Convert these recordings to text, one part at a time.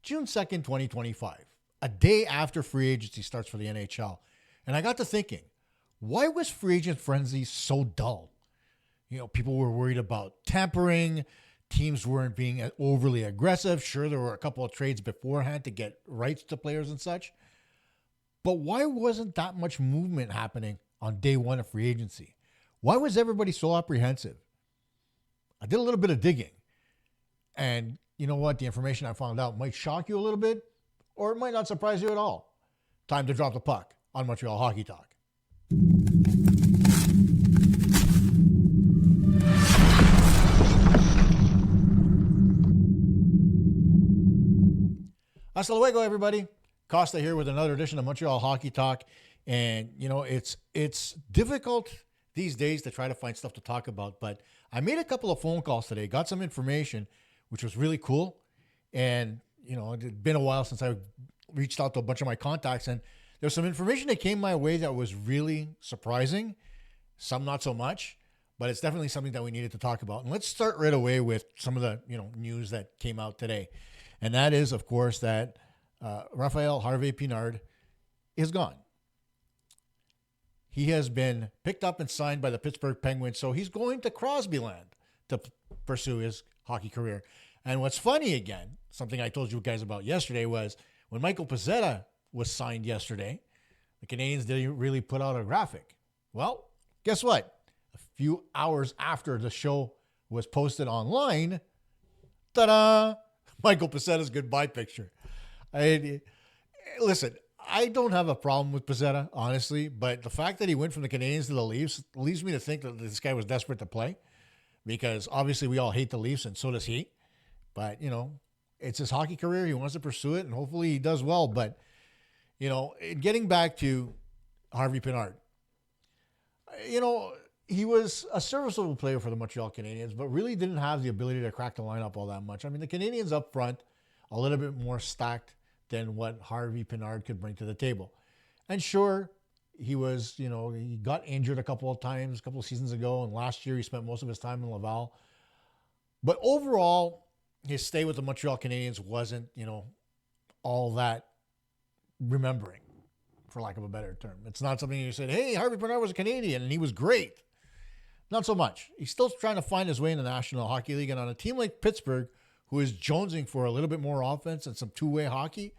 June 2nd, 2025, a day after free agency starts for the NHL. And I got to thinking, why was free agent frenzy so dull? People were worried about tampering. Teams weren't being overly aggressive. Sure, there were a couple of trades beforehand to get rights to players and such. But why wasn't that much movement happening on day one of free agency? Why was everybody so apprehensive? I did a little bit of digging. And you know what? The information I found out might shock you a little bit, or it might not surprise you at all. Time to drop the puck on Montreal Hockey Talk. Hasta luego, everybody. Kosta here with another edition of Montreal Hockey Talk. And, it's difficult these days to try to find stuff to talk about. But I made a couple of phone calls today, got some information, which was really cool. And, it had been a while since I reached out to a bunch of my contacts. And there's some information that came my way that was really surprising. Some not so much. But it's definitely something that we needed to talk about. And let's start right away with some of the, news that came out today. And that is, of course, that Raphael Harvey-Pinard is gone. He has been picked up and signed by the Pittsburgh Penguins, so he's going to Crosby land to pursue his hockey career. And what's funny, again, something I told you guys about yesterday, was when Michael Pezzetta was signed yesterday, the Canadiens didn't really put out a graphic. Well, guess what? A few hours after the show was posted online, Michael Pezzetta's goodbye picture. Listen, I don't have a problem with Pezzetta, honestly, but the fact that he went from the Canadiens to the Leafs leads me to think that this guy was desperate to play, because obviously we all hate the Leafs and so does he. But, it's his hockey career. He wants to pursue it, and hopefully he does well. But, getting back to Harvey-Pinard, he was a serviceable player for the Montreal Canadiens, but really didn't have the ability to crack the lineup all that much. I mean, the Canadiens up front, a little bit more stacked than what Harvey-Pinard could bring to the table. And sure, he was, he got injured a couple of times, a couple of seasons ago, and last year he spent most of his time in Laval. But overall, his stay with the Montreal Canadiens wasn't, all that remembering, for lack of a better term. It's not something you said, hey, Harvey-Pinard was a Canadian and he was great. Not so much. He's still trying to find his way in the National Hockey League, and on a team like Pittsburgh, who is jonesing for a little bit more offense and some two-way hockey,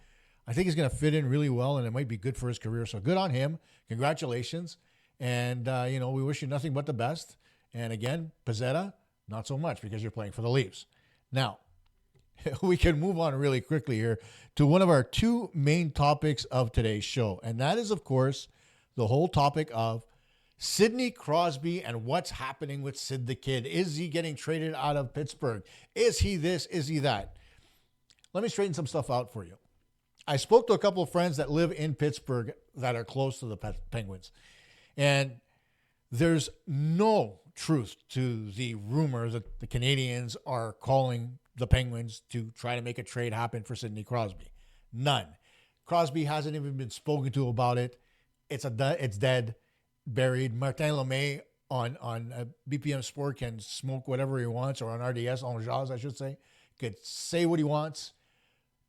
I think he's going to fit in really well, and it might be good for his career. So good on him. Congratulations. And, we wish you nothing but the best. And again, Pezzetta, not so much, because you're playing for the Leafs. Now, we can move on really quickly here to one of our two main topics of today's show. And that is, of course, the whole topic of Sidney Crosby and what's happening with Sid the Kid. Is he getting traded out of Pittsburgh? Is he this? Is he that? Let me straighten some stuff out for you. I spoke to a couple of friends that live in Pittsburgh that are close to the Penguins. And there's no truth to the rumor that the Canadiens are calling the Penguins to try to make a trade happen for Sidney Crosby. None. Crosby hasn't even been spoken to about it. It's dead, buried. Martin Lemay on BPM Sport can smoke whatever he wants, or on RDS, on Jazz, I should say, could say what he wants.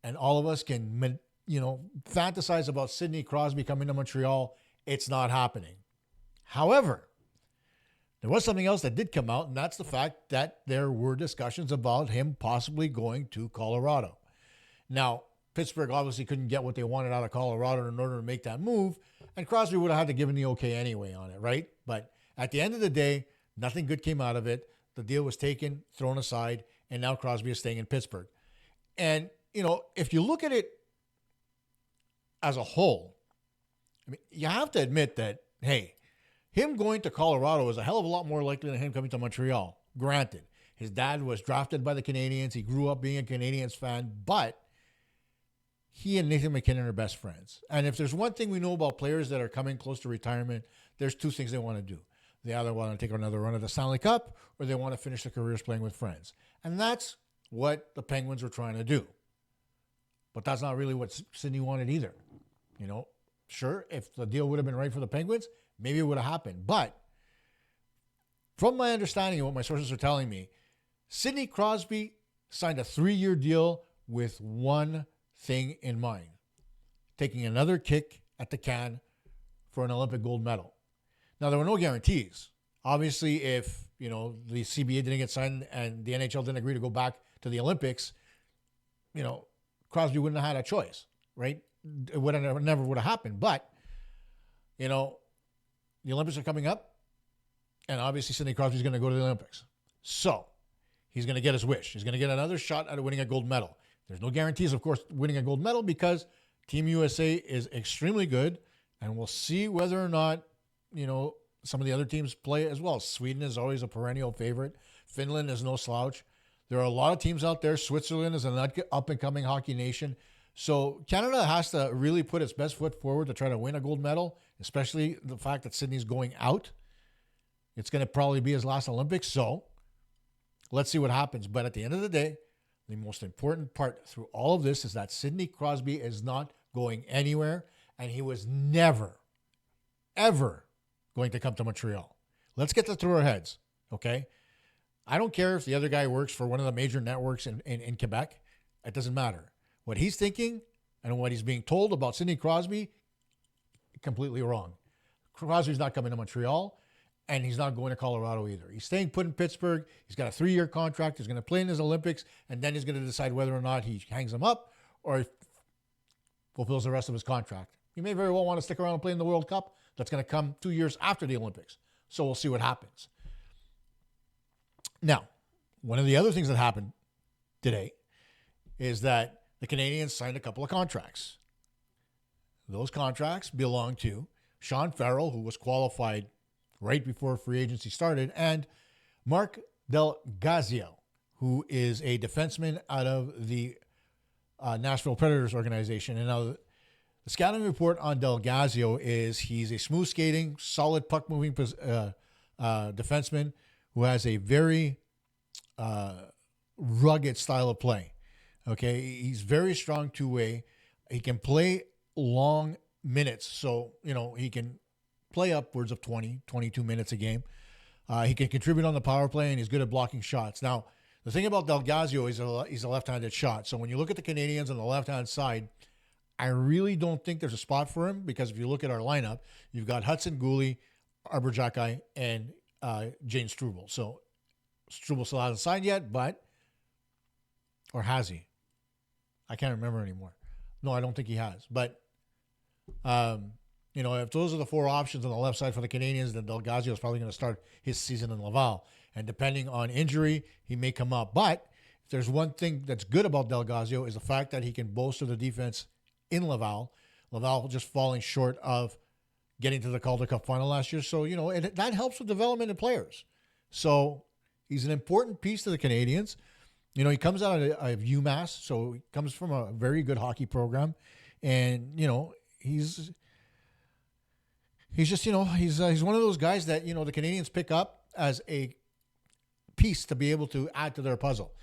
And all of us can, fantasize about Sidney Crosby coming to Montreal. It's not happening. However, there was something else that did come out, and that's the fact that there were discussions about him possibly going to Colorado. Now, Pittsburgh obviously couldn't get what they wanted out of Colorado in order to make that move, and Crosby would have had to give him the okay anyway on it, right? But at the end of the day, nothing good came out of it. The deal was taken, thrown aside, and now Crosby is staying in Pittsburgh. And, if you look at it as a whole, you have to admit that, hey, him going to Colorado is a hell of a lot more likely than him coming to Montreal. Granted, his dad was drafted by the Canadiens. He grew up being a Canadiens fan, but he and Nathan McKinnon are best friends. And if there's one thing we know about players that are coming close to retirement, there's two things they want to do. They either want to take another run at the Stanley Cup, or they want to finish their careers playing with friends. And that's what the Penguins were trying to do. But that's not really what Sidney wanted either. Sure, if the deal would have been right for the Penguins, maybe it would have happened. But from my understanding and what my sources are telling me, Sidney Crosby signed a 3-year deal with one thing in mind: taking another kick at the can for an Olympic gold medal. Now, there were no guarantees. Obviously, if the CBA didn't get signed and the NHL didn't agree to go back to the Olympics, Crosby wouldn't have had a choice, right? It never would have happened. But the Olympics are coming up, and obviously Sidney Crosby is going to go to the Olympics. So he's going to get his wish. He's going to get another shot at winning a gold medal. There's no guarantees, of course, winning a gold medal because Team USA is extremely good, and we'll see whether or not, some of the other teams play as well. Sweden is always a perennial favorite. Finland is no slouch. There are a lot of teams out there. Switzerland is an up-and-coming hockey nation. So Canada has to really put its best foot forward to try to win a gold medal, especially the fact that Sidney's going out. It's going to probably be his last Olympics, so let's see what happens. But at the end of the day, the most important part through all of this is that Sidney Crosby is not going anywhere, and he was never, ever going to come to Montreal. Let's get that through our heads, okay? I don't care if the other guy works for one of the major networks in Quebec. It doesn't matter. What he's thinking and what he's being told about Sidney Crosby, completely wrong. Crosby's not coming to Montreal, and he's not going to Colorado either. He's staying put in Pittsburgh. He's got a 3-year contract. He's going to play in his Olympics, and then he's going to decide whether or not he hangs him up or fulfills the rest of his contract. He may very well want to stick around and play in the World Cup. That's going to come 2 years after the Olympics. So we'll see what happens. Now, one of the other things that happened today is that the Canadiens signed a couple of contracts. Those contracts belong to Sean Farrell, who was qualified right before free agency started, and Marc Gazio, who is a defenseman out of the Nashville Predators organization. And now the scouting report on Gazio is he's a smooth skating, solid puck moving defenseman who has a very rugged style of play. Okay, he's very strong two-way. He can play long minutes, so he can play upwards of 20, 22 minutes a game. He can contribute on the power play, and he's good at blocking shots. Now, the thing about Gazio is he's a left-handed shot. So when you look at the Canadiens on the left-hand side, I really don't think there's a spot for him because if you look at our lineup, you've got Hudson Gooley, Arbor Jacki, and Jane Struble. So Struble still hasn't signed yet, or has he? I can't remember anymore. No, I don't think he has. But, if those are the 4 options on the left side for the Canadiens, then Gazio is probably going to start his season in Laval. And depending on injury, he may come up. But if there's one thing that's good about Gazio is the fact that he can bolster the defense in Laval. Laval just falling short of getting to the Calder Cup final last year. So, that helps with development of players. So he's an important piece to the Canadiens. He comes out of UMass, so he comes from a very good hockey program. And, he's just, he's one of those guys that, the Canadiens pick up as a piece to be able to add to their puzzle.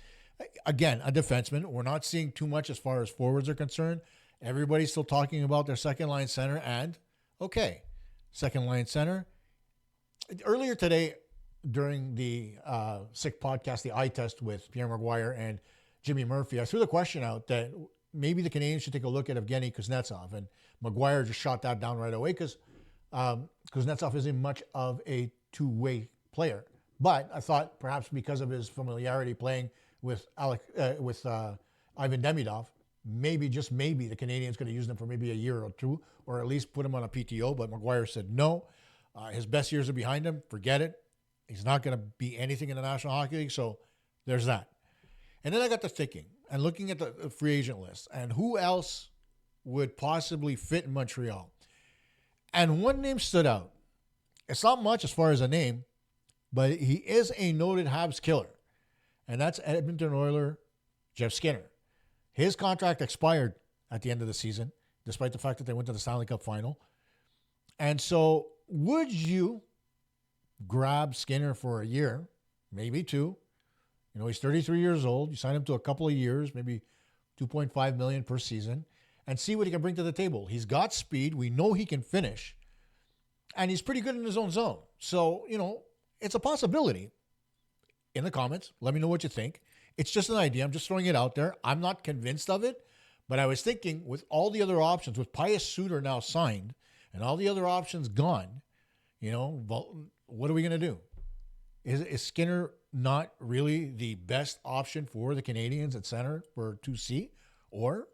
Again, a defenseman. We're not seeing too much as far as forwards are concerned. Everybody's still talking about their second-line center, and, okay, second-line center. Earlier today, during the Sick podcast, the eye test with Pierre Maguire and Jimmy Murphy, I threw the question out that maybe the Canadiens should take a look at Evgeny Kuznetsov, and Maguire just shot that down right away because Kuznetsov isn't much of a two-way player. But I thought perhaps because of his familiarity playing with Ivan Demidov, maybe, just maybe, the Canadiens could have used him for maybe a year or two, or at least put him on a PTO. But Maguire said no. His best years are behind him. Forget it. He's not going to be anything in the National Hockey League. So there's that. And then I got to thinking and looking at the free agent list and who else would possibly fit in Montreal. And one name stood out. It's not much as far as a name, but he is a noted Habs killer. And that's Edmonton Oiler Jeff Skinner. His contract expired at the end of the season, despite the fact that they went to the Stanley Cup final. And so would you grab Skinner for a year, maybe 2? He's 33 years old. You sign him to a couple of years, maybe $2.5 million per season, and see what he can bring to the table. He's got speed. We know he can finish. And he's pretty good in his own zone. So, it's a possibility. In the comments, let me know what you think. It's just an idea. I'm just throwing it out there. I'm not convinced of it, But I was thinking, with all the other options, with Pius Suter now signed and all the other options gone, what are we going to do? Is Skinner not really the best option for the Canadians at center for 2C, or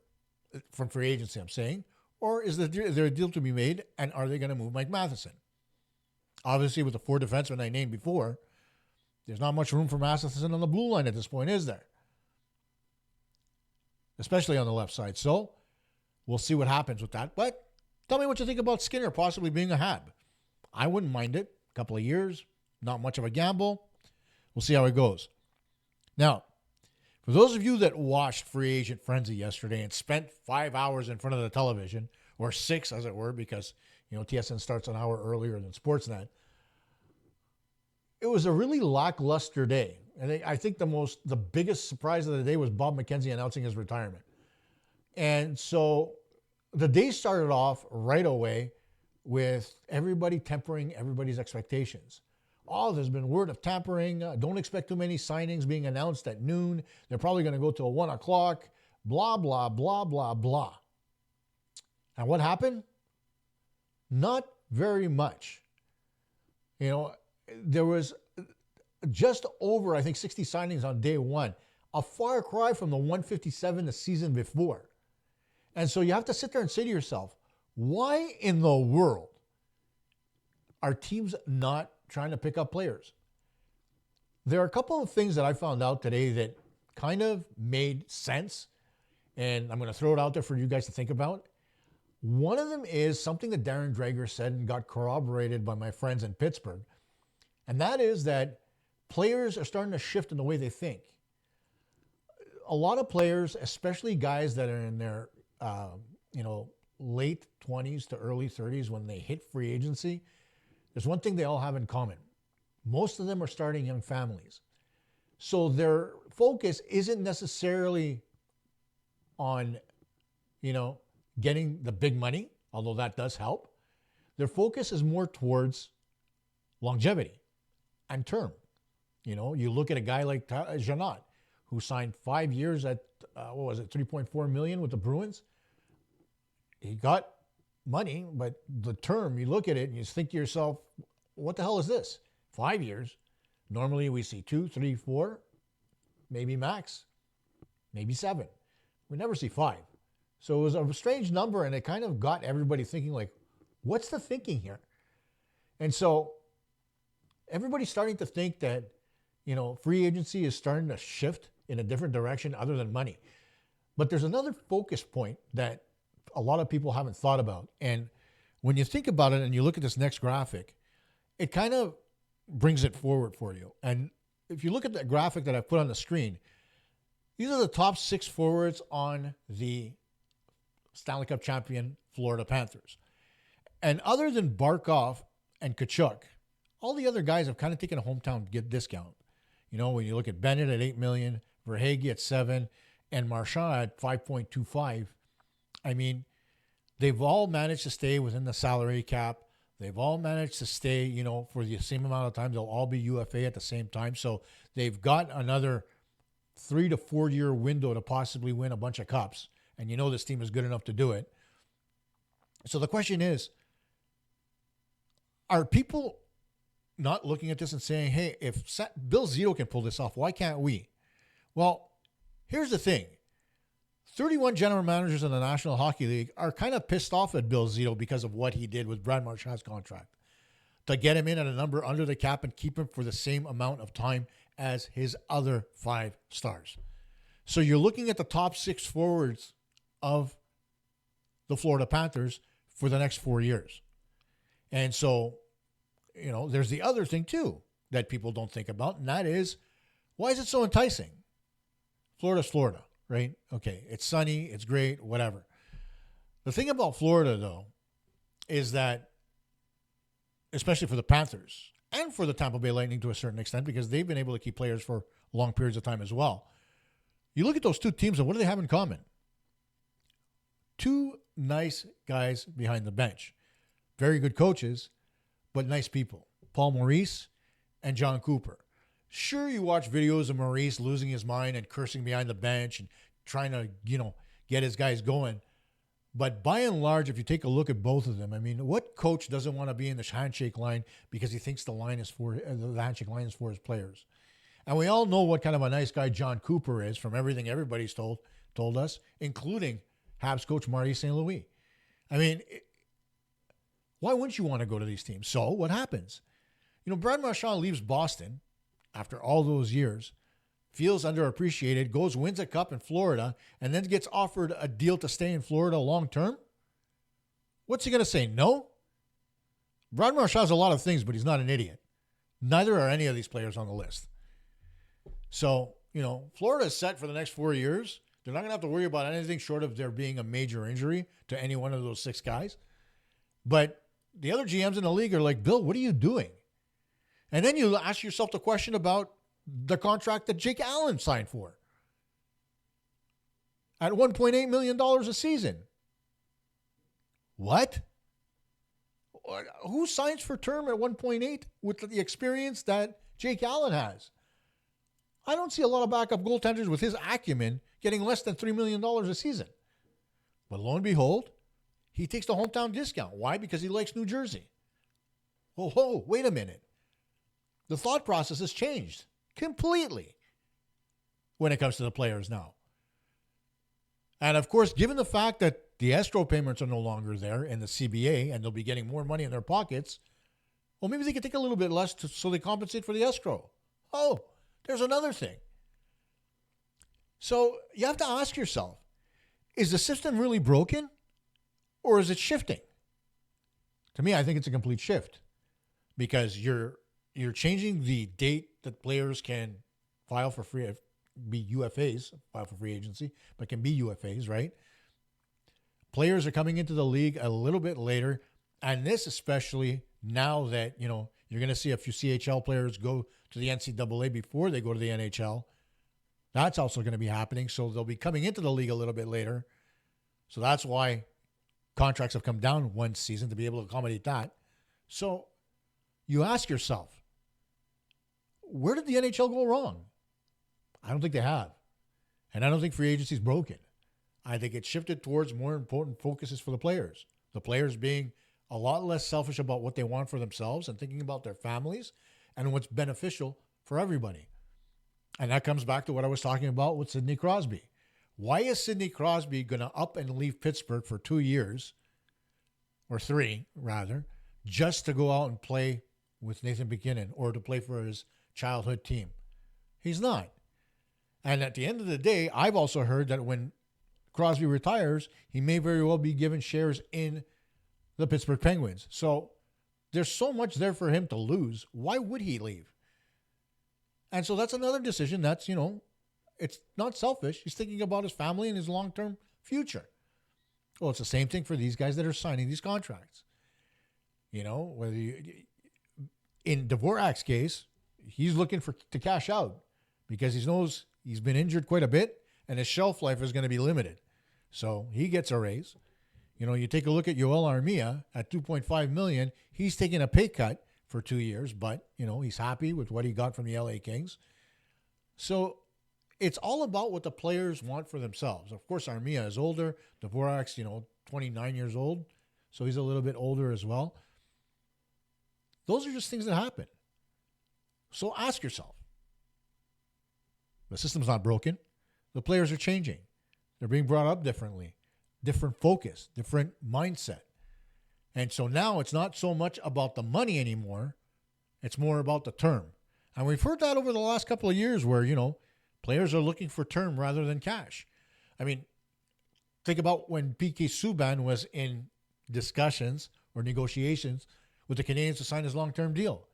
from free agency, I'm saying? Or is there a deal to be made, and are they going to move Mike Matheson? Obviously, with the 4 defensemen I named before, there's not much room for Matheson on the blue line at this point, is there? Especially on the left side. So we'll see what happens with that. But tell me what you think about Skinner possibly being a Hab. I wouldn't mind it. A couple of years, not much of a gamble. We'll see how it goes. Now, for those of you that watched Free Agent Frenzy yesterday and spent 5 hours in front of the television, or 6 as it were, because TSN starts an hour earlier than Sportsnet, it was a really lackluster day. And I think the biggest surprise of the day was Bob McKenzie announcing his retirement. And so the day started off right away with everybody tempering everybody's expectations. Oh, there's been word of tampering. Don't expect too many signings being announced at noon. They're probably going to go till 1 o'clock. Blah, blah, blah, blah, blah. And what happened? Not very much. There was just over, I think, 60 signings on day one. A far cry from the 157 the season before. And so you have to sit there and say to yourself, why in the world are teams not trying to pick up players? There are a couple of things that I found out today that kind of made sense, and I'm going to throw it out there for you guys to think about. One of them is something that Darren Dreger said and got corroborated by my friends in Pittsburgh, and that is that players are starting to shift in the way they think. A lot of players, especially guys that are in their late 20s to early 30s when they hit free agency, there's one thing they all have in common. Most of them are starting young families. So their focus isn't necessarily on, getting the big money, although that does help. Their focus is more towards longevity and term. You look at a guy like Janot, who signed 5 years at, $3.4 million with the Bruins. He got money, but the term, you look at it and you think to yourself, what the hell is this? 5 years. Normally we see 2, 3, 4, maybe max, maybe 7. We never see 5. So it was a strange number, and it kind of got everybody thinking, like, what's the thinking here? And so everybody's starting to think that, free agency is starting to shift in a different direction other than money. But there's another focus point that a lot of people haven't thought about. And when you think about it and you look at this next graphic, it kind of brings it forward for you. And if you look at the graphic that I put on the screen, these are the top 6 forwards on the Stanley Cup champion Florida Panthers. And other than Barkov and Tkachuk, all the other guys have kind of taken a hometown discount. When you look at Bennett at $8 million, Verhaeghe at $7 million, and Marchand at $5.25. I mean, they've all managed to stay within the salary cap. They've all managed to stay, for the same amount of time. They'll all be UFA at the same time. So they've got another 3 to 4 year window to possibly win a bunch of cups. And this team is good enough to do it. So the question is, are people not looking at this and saying, hey, if Bill Zito can pull this off, why can't we? Well, here's the thing. 31 general managers in the National Hockey League are kind of pissed off at Bill Zito because of what he did with Brad Marchand's contract. To get him in at a number under the cap and keep him for the same amount of time as his other 5 stars. So you're looking at the top 6 forwards of the Florida Panthers for the next 4 years. And so, there's the other thing too that people don't think about, and that is, why is it so enticing? Florida's Florida, right? Okay, it's sunny, it's great, whatever. The thing about Florida, though, is that, especially for the Panthers and for the Tampa Bay Lightning to a certain extent, because they've been able to keep players for long periods of time as well. You look at those two teams, and what do they have in common? 2 nice guys behind the bench. Very good coaches, but nice people. Paul Maurice and John Cooper. Sure, you watch videos of Maurice losing his mind and cursing behind the bench and trying to, get his guys going. But by and large, if you take a look at both of them, I mean, what coach doesn't want to be in the handshake line because he thinks the handshake line is for his players? And we all know what kind of a nice guy John Cooper is from everything everybody's told us, including Habs coach Marty St. Louis. I mean, why wouldn't you want to go to these teams? So what happens? You know, Brad Marchand leaves Boston after all those years, feels underappreciated, goes, wins a cup in Florida, and then gets offered a deal to stay in Florida long term. What's he going to say? No? Brad Marchand's a lot of things, but he's not an idiot. Neither are any of these players on the list. So, you know, Florida is set for the next 4 years. They're not going to have to worry about anything short of there being a major injury to any one of those 6 guys. But the other GMs in the league are like, Bill, what are you doing? And then you ask yourself the question about the contract that Jake Allen signed for at $1.8 million a season. What? Who signs for term at 1.8 with the experience that Jake Allen has? I don't see a lot of backup goaltenders with his acumen getting less than $3 million a season. But lo and behold, he takes the hometown discount. Why? Because he likes New Jersey. Whoa, wait a minute. The thought process has changed completely when it comes to the players now. And of course, given the fact that the escrow payments are no longer there in the CBA and they'll be getting more money in their pockets, well, maybe they can take a little bit less so they compensate for the escrow. Oh, there's another thing. So you have to ask yourself, is the system really broken or is it shifting? To me, I think it's a complete shift because you're changing the date that players can file for be UFAs, file for free agency, but can be UFAs, right? Players are coming into the league a little bit later, and this especially now that, you know, you're going to see a few CHL players go to the NCAA before they go to the NHL. That's also going to be happening, so they'll be coming into the league a little bit later. So that's why contracts have come down one season to be able to accommodate that. So you ask yourself, where did the NHL go wrong? I don't think they have. And I don't think free agency is broken. I think it shifted towards more important focuses for the players. The players being a lot less selfish about what they want for themselves and thinking about their families and what's beneficial for everybody. And that comes back to what I was talking about with Sidney Crosby. Why is Sidney Crosby going to up and leave Pittsburgh for 2 years, or 3 rather, just to go out and play with Nathan MacKinnon or to play for his childhood team? He's not. And at the end of the day, I've also heard that when Crosby retires, he may very well be given shares in the Pittsburgh Penguins. So there's so much there for him to lose. Why would he leave? And so that's another decision that's, you know, it's not selfish. He's thinking about his family and his long-term future. Well, it's the same thing for these guys that are signing these contracts. You know, whether in Dvorak's case, he's looking to cash out because he knows he's been injured quite a bit and his shelf life is going to be limited. So he gets a raise. You know, you take a look at Yoel Armia at $2.5 million. He's taking a pay cut for 2 years, but, you know, he's happy with what he got from the LA Kings. So it's all about what the players want for themselves. Of course, Armia is older. Dvorak's, 29 years old. So he's a little bit older as well. Those are just things that happen. So ask yourself. The system's not broken. The players are changing. They're being brought up differently. Different focus, different mindset. And so now it's not so much about the money anymore. It's more about the term. And we've heard that over the last couple of years where, players are looking for term rather than cash. I mean, think about when PK Subban was in discussions or negotiations with the Canadiens to sign his long-term deal.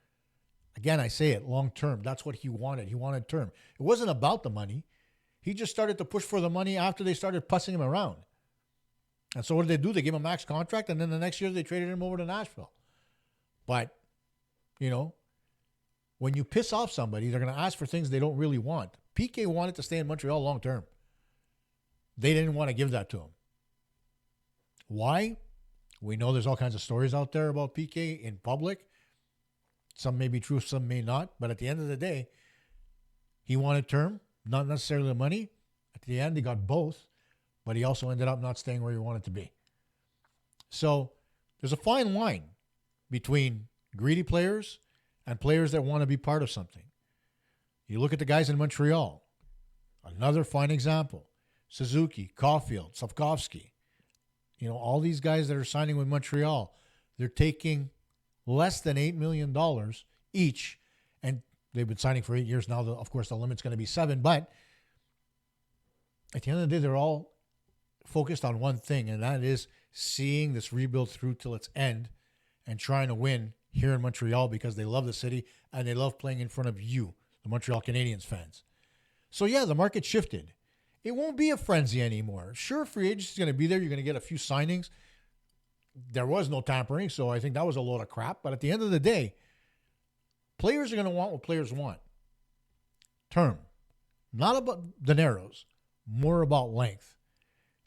Again, I say it, long-term. That's what he wanted. He wanted term. It wasn't about the money. He just started to push for the money after they started pussing him around. And so what did they do? They gave him a max contract, and then the next year they traded him over to Nashville. But, when you piss off somebody, they're going to ask for things they don't really want. PK wanted to stay in Montreal long-term. They didn't want to give that to him. Why? We know there's all kinds of stories out there about PK in public. Some may be true, some may not. But at the end of the day, he wanted term, not necessarily the money. At the end, he got both. but he also ended up not staying where he wanted to be. So there's a fine line between greedy players and players that want to be part of something. You look at the guys in Montreal, another fine example. Suzuki, Caulfield, Slavkovsky, all these guys that are signing with Montreal, they're taking less than $8 million each, and they've been signing for 8 years now. Of course, the limit's going to be 7, but at the end of the day, they're all focused on one thing, and that is seeing this rebuild through till its end and trying to win here in Montreal because they love the city and they love playing in front of you, the Montreal Canadiens fans. So yeah, the market shifted. It won't be a frenzy anymore. Sure, free agency is going to be there. You're going to get a few signings. There was no tampering, so I think that was a load of crap. But at the end of the day, players are going to want what players want. Term. Not about dineros. More about length.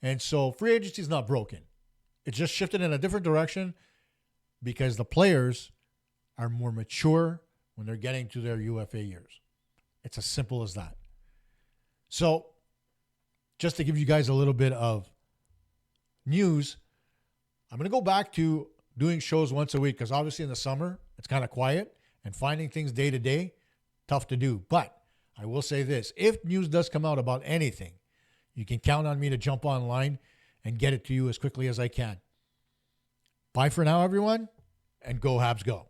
And so free agency is not broken. It's just shifted in a different direction because the players are more mature when they're getting to their UFA years. It's as simple as that. So, just to give you guys a little bit of news, I'm going to go back to doing shows once a week because obviously in the summer, it's kind of quiet and finding things day to day, tough to do. But I will say this, if news does come out about anything, you can count on me to jump online and get it to you as quickly as I can. Bye for now, everyone, and go Habs go.